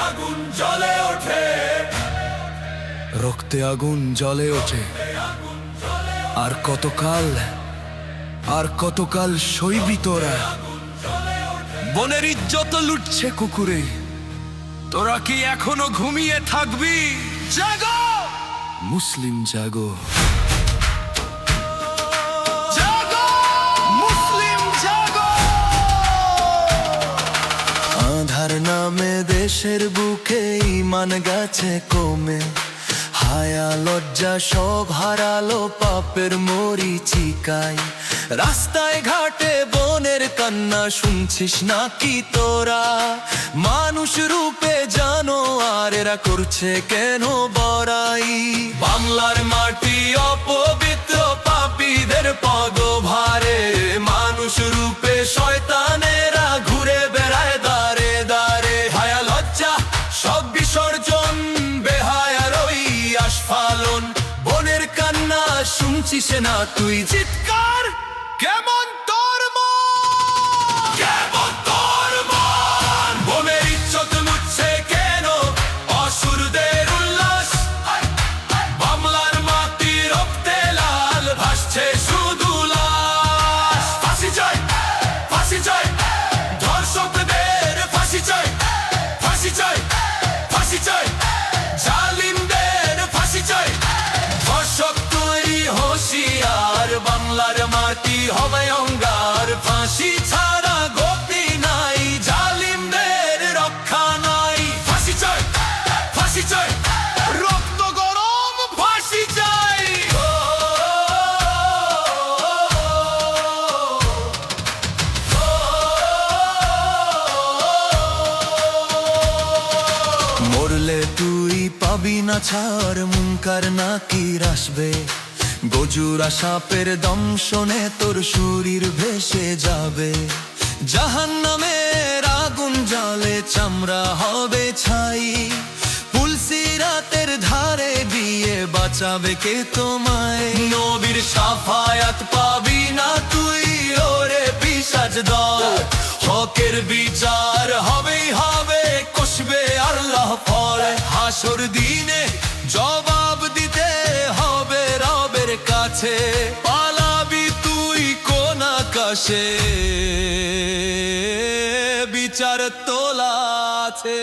আগুন জ্বলে ওঠে, রক্তে আগুন জ্বলে ওঠে। আর কতকাল সইবি তোরা? বনের ইজ্জত লুটছে কুকুরে, তোরা কি এখনো ঘুমিয়ে থাকবি? জাগো মুসলিম, জাগো, জাগো মুসলিম, জাগো। আঁধার নামে দেশের বুকে ঈমান গেছে কমে, হায়া লজ্জা সব হারালো পাপের মরিচিকায়। রাস্তায় ঘাটে বোনের কান্না শুনছিস নাকি তোরা? মানুষ রূপে জানোয়ারেরা করছে কেন বড়াই? বাংলার মাটি অপবিত্র পাপীদের পদভারে, মানুষ রূপে শয়তানেরা ঘুরে বেড়ায় দাঁড়ে দাঁড়ে। হায়া লজ্জা সব বিসর্জন, বেহায়ার ওই আস্ফালন। বোনের কান্না শুনছিস না তুই? চিৎকার কেমন তোর মন? কেমন তোর মন? বোনের ইজ্জত লুটছে কেন অসুরদের উল্লাস? বাংলার মাটি রক্তে লাল ভাসছে শুধু লাশ। ফাঁসি চাই, ফাঁসি চাই, ধর্ষকদের ফাঁসি চাই, ফাঁসি চাই, ফাঁসি চাই, জালিমদের ফাঁসি চাই। ধর্ষক তৈরি হোশিয়ার, বাংলার মাটি হবে অঙ্গার। ফাঁসি ছাড়া গতি নাই, জালিমদের রক্ষা নাই। ফাঁসি চাই, ফাঁসি চাই, রক্ত গরম ফাঁসি চাই। মরলে তুই পাবি না ছাড়, মুনকার নাকির আসবে। গজুরা সাপের দংশনে তোর শরীর ভেসে যাবে। জাহান্নামের আগুন জ্বলে, চামড়া হবে ছাই। পুলসিরাতের ধারে দিয়ে বাঁচাবে কে তোমায়? নবীর শাফায়াত পাবি না তুই, ওরে পিশাচ দল। হকের বিচার হবেই হবে, কষবে আল্লাহ ফল। হাসর দিনে জবাব দিতে হবে রবের কাছে, পালাবি তুই কোন আকাশে? বিচার তোলা আছে।